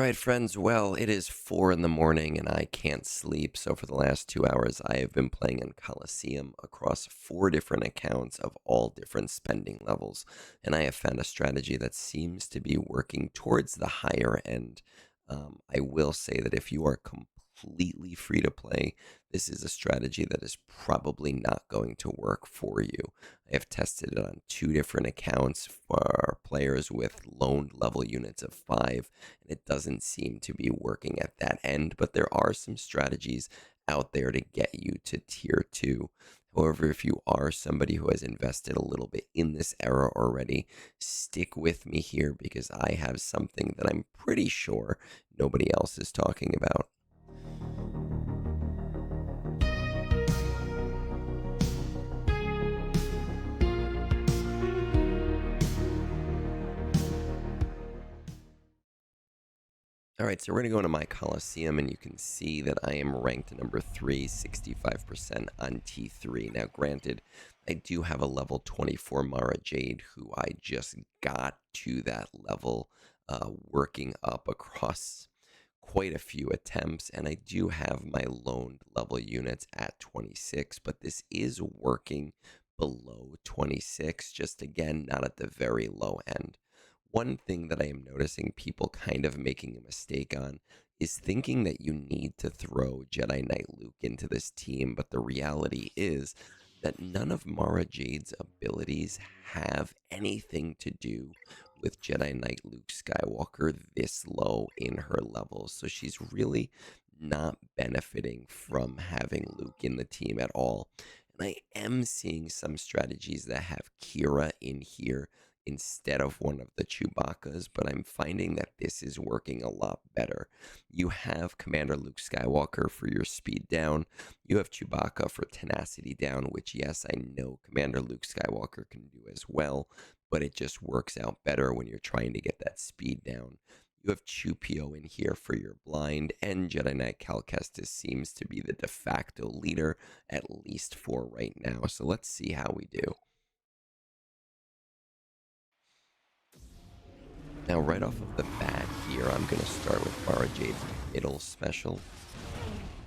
All right, friends. Well, it is 4 in the morning and I can't sleep. So, for the last 2 hours, I have been playing in Coliseum across 4 different accounts of all different spending levels. And I have found a strategy that seems to be working towards the higher end. I will say that if you are completely free to play, this is a strategy that is probably not going to work for you. I have tested it on 2 different accounts for players with loaned level units of 5, and it doesn't seem to be working at that end, but there are some strategies out there to get you to tier 2. However, if you are somebody who has invested a little bit in this era already, stick with me here because I have something that I'm pretty sure nobody else is talking about. All right, so we're going to go into my Coliseum, and you can see that I am ranked number 3, 65% on T3. Now, granted, I do have a level 24 Mara Jade, who I just got to that level working up across quite a few attempts, and I do have my loaned level units at 26, but this is working below 26, just again, not at the very low end. One thing that I am noticing people kind of making a mistake on is thinking that you need to throw Jedi Knight Luke into this team, but the reality is that none of Mara Jade's abilities have anything to do with Jedi Knight Luke Skywalker this low in her levels. So she's really not benefiting from having Luke in the team at all. And I am seeing some strategies that have Kira in here instead of one of the Chewbacca's, but I'm finding that this is working a lot better. You have Commander Luke Skywalker for your speed down. You have Chewbacca for tenacity down, which, yes, I know Commander Luke Skywalker can do as well, but it just works out better when you're trying to get that speed down. You have Chewpio in here for your blind, and Jedi Knight Cal Kestis seems to be the de facto leader, at least for right now. So let's see how we do. Now, right off of the bat here, I'm going to start with Mara Jade's middle special.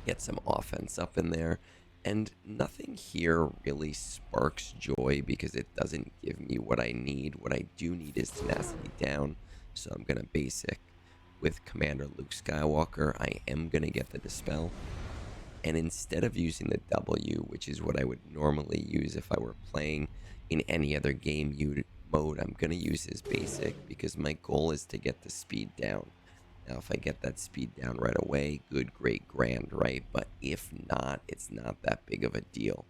Get some offense up in there. And nothing here really sparks joy because it doesn't give me what I need. What I do need is tenacity down. So I'm going to basic with Commander Luke Skywalker. I am going to get the Dispel. And instead of using the W, which is what I would normally use if I were playing in any other game mode, I'm going to use his basic because my goal is to get the speed down. Now, if I get that speed down right away, good, great, grand, right? But if not, it's not that big of a deal.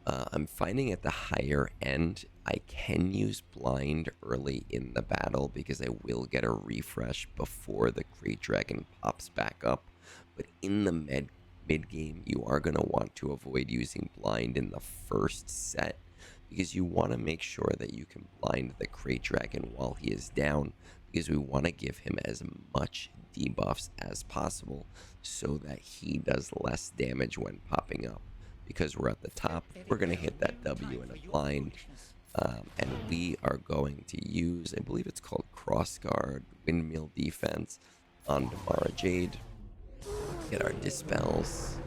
I'm finding at the higher end, I can use blind early in the battle because I will get a refresh before the Krayt Dragon pops back up. But in the mid game, you are going to want to avoid using blind in the first set because you want to make sure that you can blind the Krayt Dragon while he is down, because we want to give him as much debuffs as possible so that he does less damage when popping up. Because we're at the top, we're going to hit that W in a blind, and we are going to use, I believe it's called Crossguard, Windmill Defense, on Mara Jade, get our Dispels,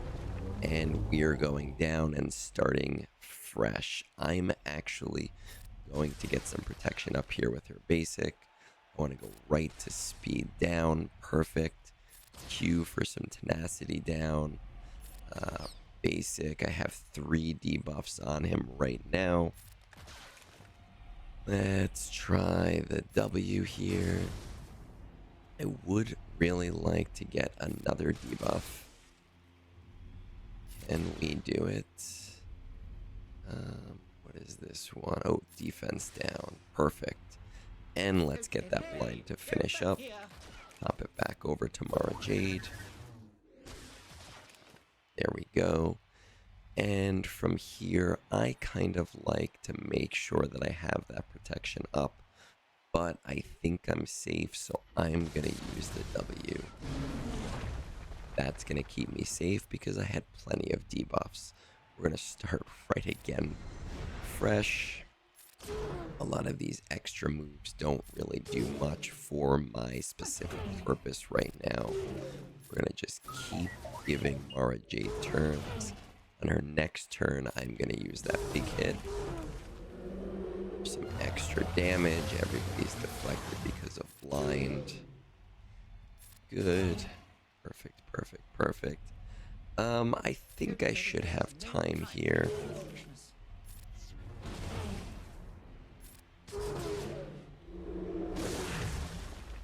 and we are going down and starting fresh. I'm actually going to get some protection up here with her basic. I want to go right to speed down. Perfect. Q for some tenacity down. Basic. I have 3 debuffs on him right now. Let's try the W here. I would really like to get another debuff. Can we do it? What is this one? Oh, defense down. Perfect. And let's get that blind to finish up. Pop it back over to Mara Jade. There we go. And from here, I kind of like to make sure that I have that protection up. But I think I'm safe, so I'm going to use the W. That's going to keep me safe because I had plenty of debuffs. We're going to start right again. Fresh. A lot of these extra moves don't really do much for my specific purpose right now. We're gonna just keep giving Mara Jade turns. On her next turn, I'm gonna use that big hit. Some extra damage. Everybody's deflected because of blind. Good. Perfect, perfect, perfect. I think I should have time here.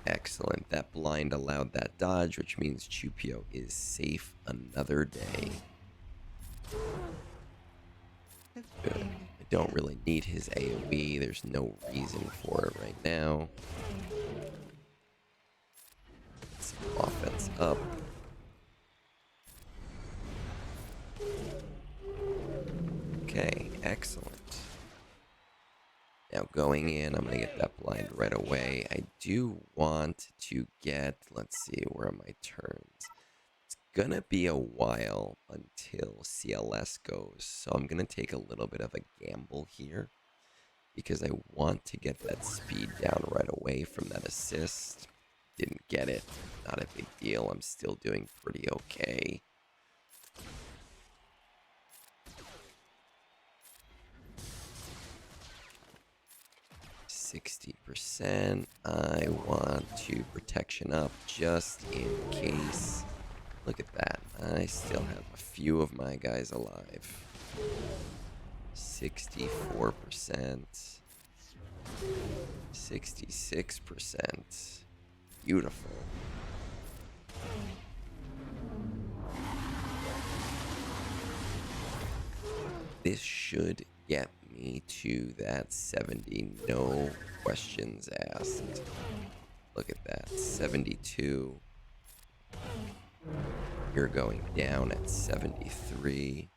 Excellent. That blind allowed that dodge, which means Chupio is safe another day. Good. I don't really need his AoE. There's no reason for it right now. Some offense up. Okay, excellent. Now going in, I'm going to get that blind right away. I do want to get, let's see, where are my turns? It's going to be a while until CLS goes, so I'm going to take a little bit of a gamble here because I want to get that speed down right away from that assist. Didn't get it. Not a big deal. I'm still doing pretty okay. 60%. I want to protection up just in case. Look at that. I still have a few of my guys alive. 64%. 66%. Beautiful. This should get me to that 70, no questions asked. Look at that, 72. You're going down at 73.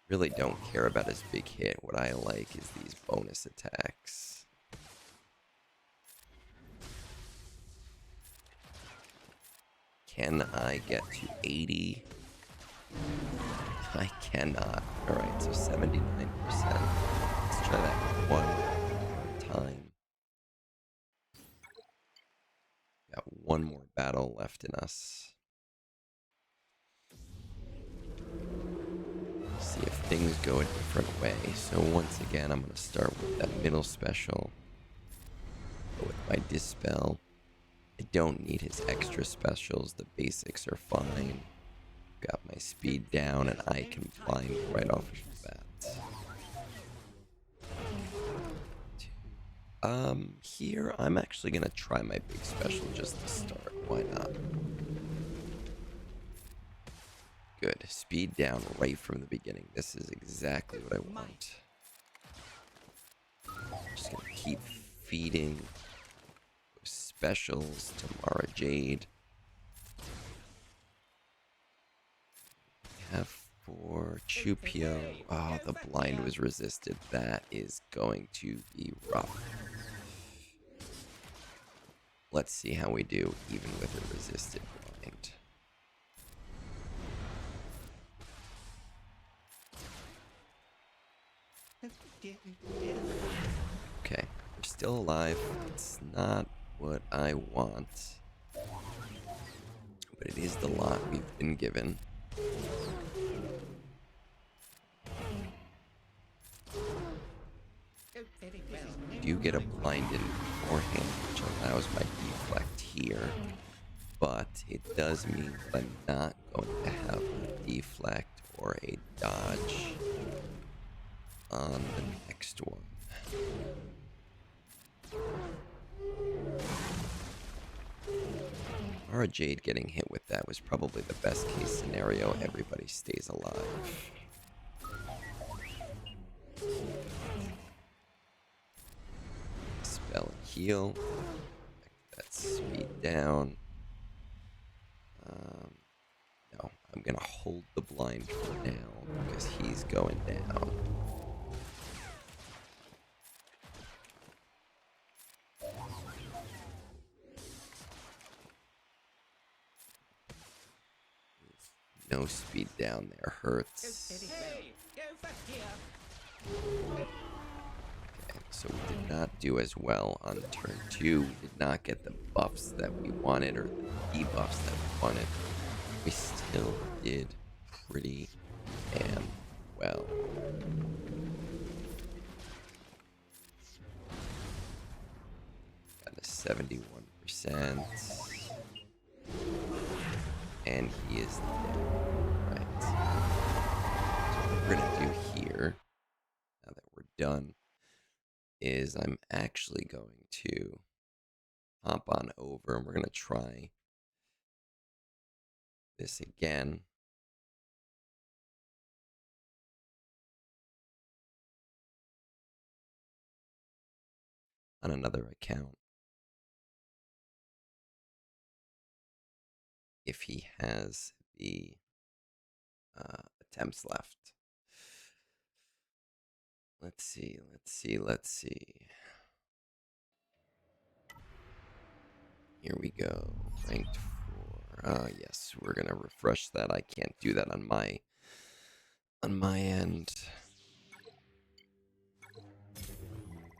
Really don't care about his big hit. What I like is these bonus attacks. Can I get to 80? I cannot. Alright, so 79%. Let's try that one more time. Got one more battle left in us. See if things go a different way. So once again, I'm going to start with that middle special. Go with my Dispel. I don't need his extra specials. The basics are fine. Got my speed down and I can blind right off of the bat. Here I'm actually gonna try my big special just to start. Why not? Good. Speed down right from the beginning. This is exactly what I want. Just gonna keep feeding those specials to Mara Jade. Have for Chupio. Oh, the blind was resisted. That is going to be rough. Let's see how we do even with a resisted blind. Okay, we're still alive. It's not what I want, but it is the lot we've been given. Do get a blind in beforehand, which allows my deflect here, but it does mean that I'm not going to have a deflect or a dodge on the next one. Mara Jade getting hit with that was probably the best case scenario. Everybody stays alive. Spell and heal. That speed down. No, I'm gonna hold the blind for now because he's going down. No speed down there hurts. So we did not do as well on turn 2. We did not get the buffs that we wanted, or the debuffs that we wanted. We still did pretty damn well. Got a 71%. And he is dead. Right. So what we're going to do here, now that we're done, is I'm actually going to hop on over and we're going to try this again. On another account. If he has the attempts left. Let's see. Here we go. Ranked 4. Yes, we're gonna refresh that. I can't do that on my end.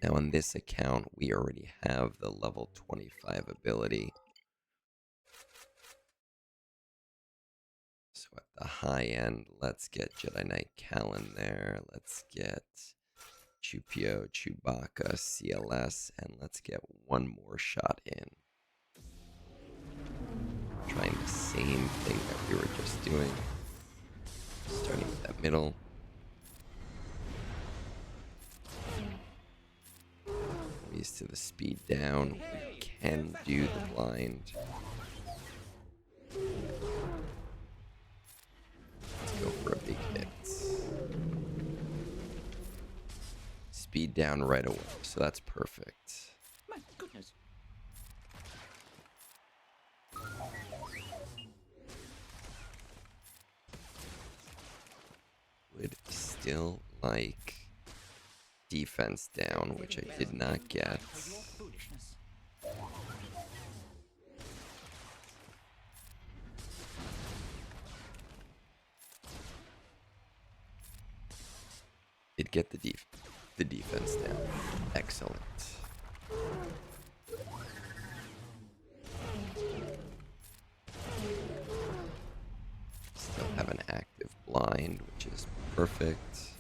Now on this account, we already have the level 25 ability. So at the high end, let's get Jedi Knight Callan there. Let's get Chupio, Chewbacca, CLS, and let's get one more shot in. Trying the same thing that we were just doing. Starting with that middle. Used to the speed down. We can do the blind. Let's go for a big hit. Speed down right away, so that's perfect. My goodness. Would still like defense down, which I did not get. Did get the defense down. Excellent. Still have an active blind, which is perfect.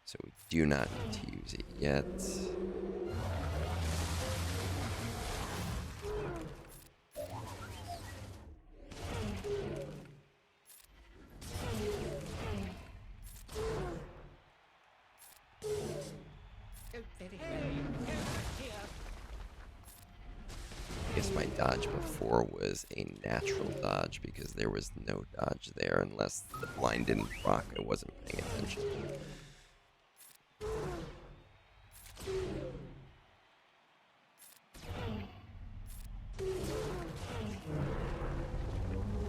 So we do not need to use it yet. I guess my dodge before was a natural dodge because there was no dodge there unless the blind didn't proc. I wasn't paying attention.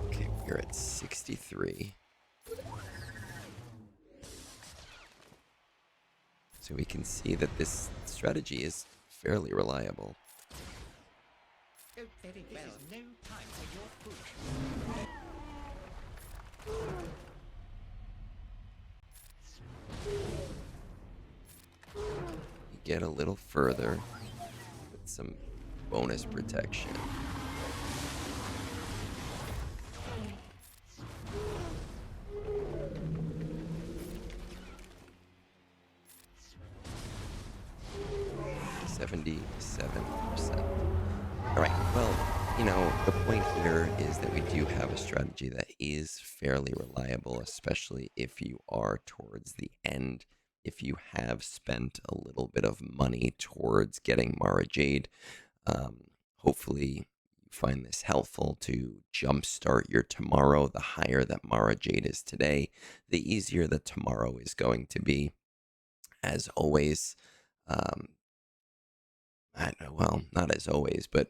Okay, we're at 63. So we can see that this strategy is fairly reliable. Very well. This is no time for your foolishness. You get a little further with some bonus protection. %. All right, well, you know, the point here is that we do have a strategy that is fairly reliable, especially if you are towards the end. If you have spent a little bit of money towards getting Mara Jade, hopefully you find this helpful to jumpstart your tomorrow. The higher that Mara Jade is today, the easier that tomorrow is going to be. As always, well, not as always, but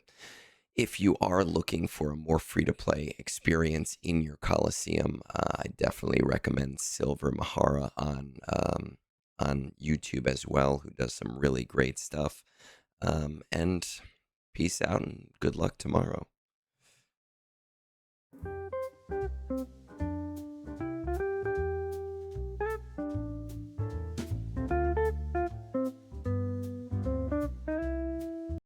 if you are looking for a more free-to-play experience in your Coliseum, I definitely recommend Silver Mahara on YouTube as well, who does some really great stuff. And peace out and good luck tomorrow.